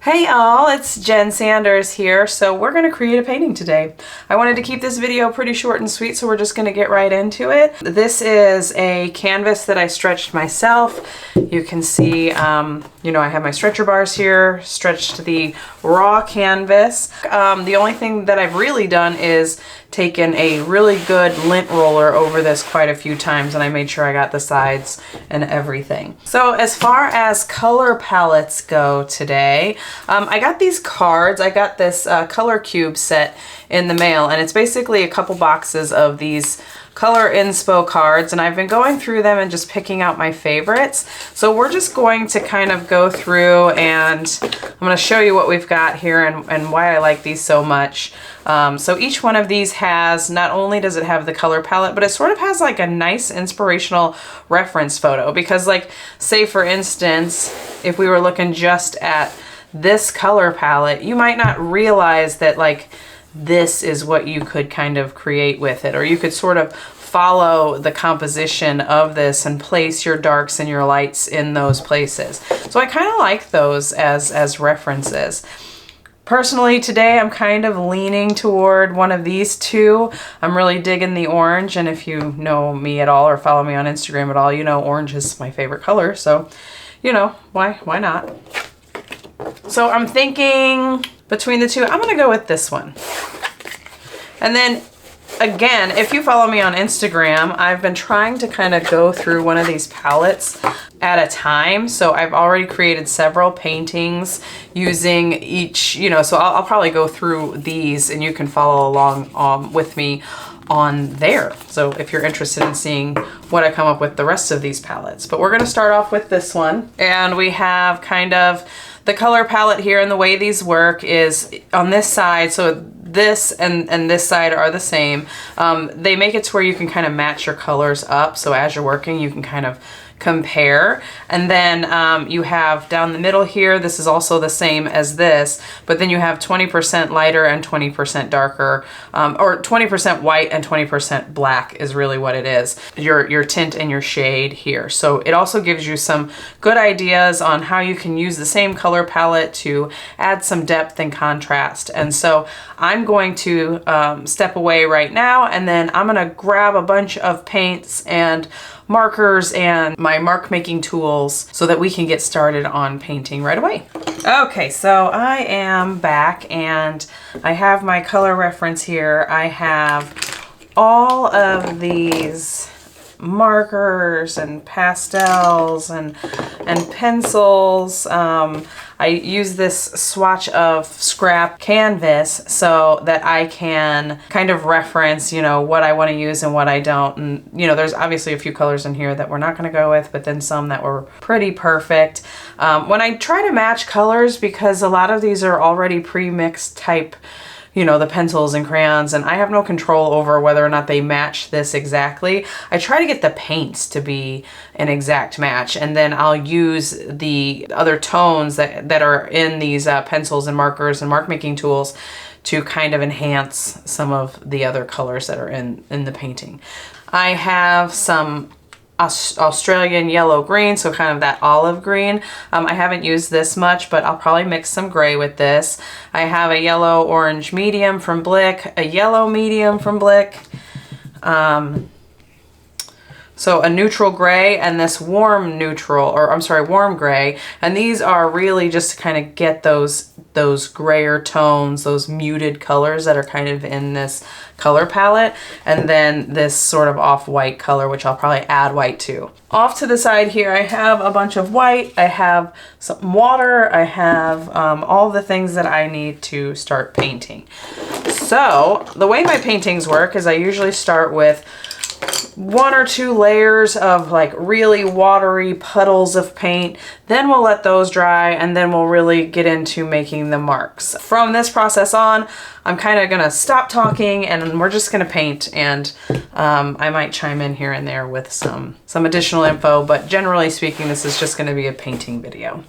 Hey all, it's Jen Sanders here. So we're going to create a painting today. I wanted to keep this video pretty short and sweet, so we're just going to get right into it. This is a canvas that I stretched myself. You can see, I have my stretcher bars here, stretched the raw canvas. The only thing that I've really done is taken a really good lint roller over this quite a few times, and I made sure I got the sides and everything. So as far as color palettes go today, I got these cards. I got this color cube set in the mail, and it's basically a couple boxes of these color inspo cards, and I've been going through them and just picking out my favorites. So we're just going to kind of go through, and I'm going to show you what we've got here and why I like these so much. So each one of these has, not only does it have the color palette, but it sort of has like a nice inspirational reference photo, because like, say for instance, if we were looking just at this color palette, you might not realize that like this is what you could kind of create with it, or you could sort of follow the composition of this and place your darks and your lights in those places. So I kind of like those as references. Personally, today I'm kind of leaning toward one of these two. I'm really digging the orange, and if you know me at all or follow me on Instagram at all, you know orange is my favorite color, so why not? So I'm thinking between the two, I'm gonna go with this one. And then again, if you follow me on Instagram, I've been trying to kind of go through one of these palettes at a time. So I've already created several paintings using each, so I'll probably go through these and you can follow along with me on there. So if you're interested in seeing what I come up with the rest of these palettes. But we're gonna start off with this one. And we have kind of the color palette here, and the way these work is on this side, so this and this side are the same. They make it to where you can kind of match your colors up, so as you're working you can kind of compare. And then you have down the middle here, this is also the same as this, but then you have 20% lighter and 20% darker, or 20% white and 20% black is really what it is, your tint and your shade here. So it also gives you some good ideas on how you can use the same color palette to add some depth and contrast. And so I'm going to step away right now, and then I'm gonna grab a bunch of paints and markers and my mark making tools so that we can get started on painting right away. Okay, so I am back and I have my color reference here. I have all of these markers and pastels and pencils. I use this swatch of scrap canvas so that I can kind of reference, what I want to use and what I don't. And, there's obviously a few colors in here that we're not going to go with, but then some that were pretty perfect. When I try to match colors, because a lot of these are already pre-mixed type, the pencils and crayons, and I have no control over whether or not they match this exactly. I try to get the paints to be an exact match, and then I'll use the other tones that are in these pencils and markers and mark making tools to kind of enhance some of the other colors that are in the painting. I have some Australian yellow green, so kind of that olive green. I haven't used this much, but I'll probably mix some gray with this. I have a yellow orange medium from Blick, a yellow medium from Blick, so a neutral gray, and this warm warm gray. And these are really just to kind of get those grayer tones, those muted colors that are kind of in this color palette. And then this sort of off-white color, which I'll probably add white to. Off to the side here, I have a bunch of white, I have some water, I have all the things that I need to start painting. So the way my paintings work is I usually start with one or two layers of like really watery puddles of paint. Then we'll let those dry, and then we'll really get into making the marks. From this process on, I'm kind of gonna stop talking and we're just gonna paint, and I might chime in here and there with some additional info, but generally speaking, this is just gonna be a painting video.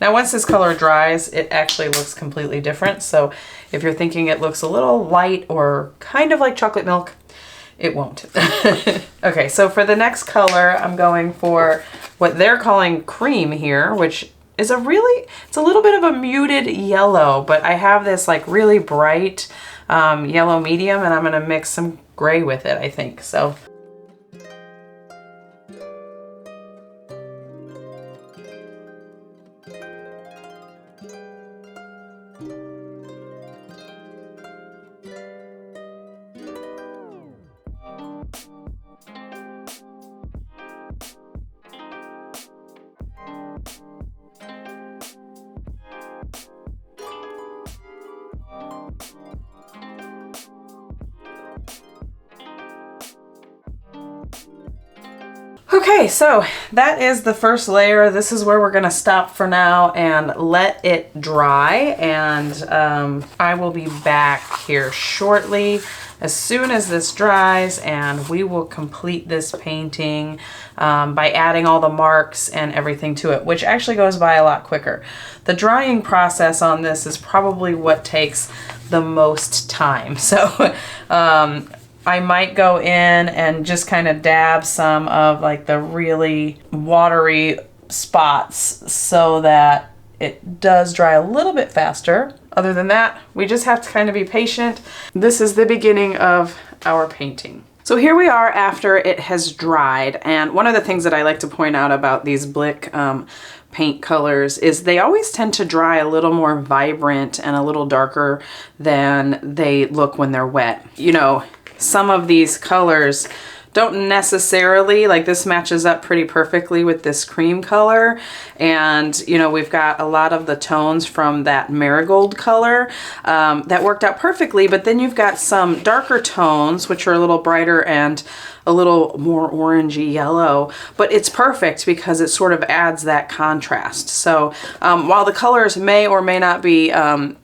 Now once this color dries, it actually looks completely different. So if you're thinking it looks a little light or kind of like chocolate milk, it won't. Okay, so for the next color, I'm going for what they're calling cream here, which is it's a little bit of a muted yellow, but I have this like really bright yellow medium, and I'm gonna mix some gray with it, I think. So okay, so that is the first layer. This is where we're gonna stop for now and let it dry, and I will be back here shortly as soon as this dries, and we will complete this painting by adding all the marks and everything to it, which actually goes by a lot quicker. The drying process on this is probably what takes the most time. So I might go in and just kind of dab some of like the really watery spots so that it does dry a little bit faster. Other than that, we just have to kind of be patient. This is the beginning of our painting. So here we are after it has dried, and one of the things that I like to point out about these Blick paint colors is they always tend to dry a little more vibrant and a little darker than they look when they're wet. You know, some of these colors don't necessarily, like this matches up pretty perfectly with this cream color, and you know, we've got a lot of the tones from that marigold color that worked out perfectly, but then you've got some darker tones which are a little brighter and a little more orangey yellow, but it's perfect because it sort of adds that contrast. So while the colors may or may not be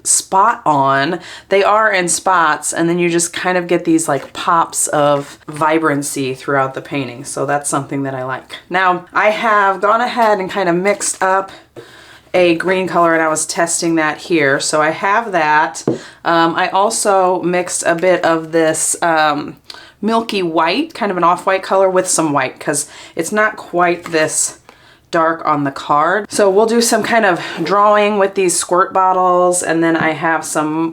spot on, they are in spots, and then you just kind of get these like pops of vibrancy throughout the painting. So that's something that I like. Now I have gone ahead and kind of mixed up a green color, and I was testing that here. So I have that. I also mixed a bit of this milky white, kind of an off-white color with some white, because it's not quite this dark on the card. So we'll do some kind of drawing with these squirt bottles, and then I have some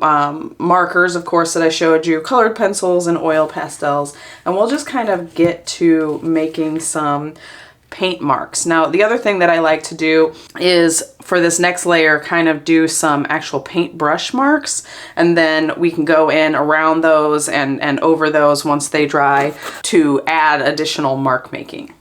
markers, of course, that I showed you, colored pencils and oil pastels, and we'll just kind of get to making some paint marks. Now, the other thing that I like to do is for this next layer kind of do some actual paintbrush marks, and then we can go in around those and over those once they dry to add additional mark making.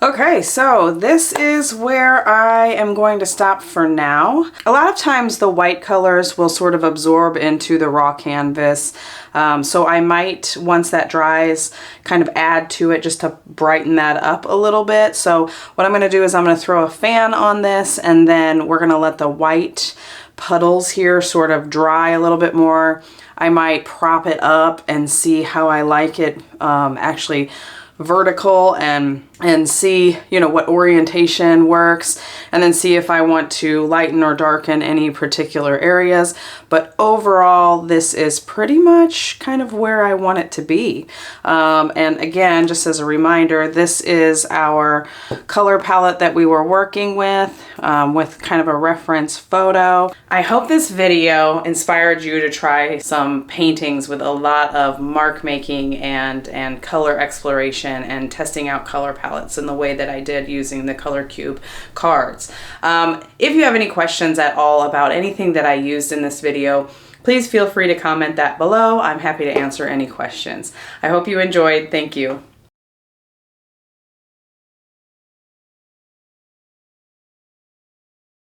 Okay, so this is where I am going to stop for now. A lot of times the white colors will sort of absorb into the raw canvas. So I might, once that dries, kind of add to it just to brighten that up a little bit. So what I'm going to do is I'm going to throw a fan on this, and then we're going to let the white puddles here sort of dry a little bit more. I might prop it up and see how I like it actually vertical, and see, you know, what orientation works, and then see if I want to lighten or darken any particular areas. But overall, this is pretty much kind of where I want it to be. And again, just as a reminder, this is our color palette that we were working with kind of a reference photo. I hope this video inspired you to try some paintings with a lot of mark making and color exploration and testing out color palettes in the way that I did using the Color Cube cards. If you have any questions at all about anything that I used in this video, please feel free to comment that below. I'm happy to answer any questions. I hope you enjoyed. Thank you.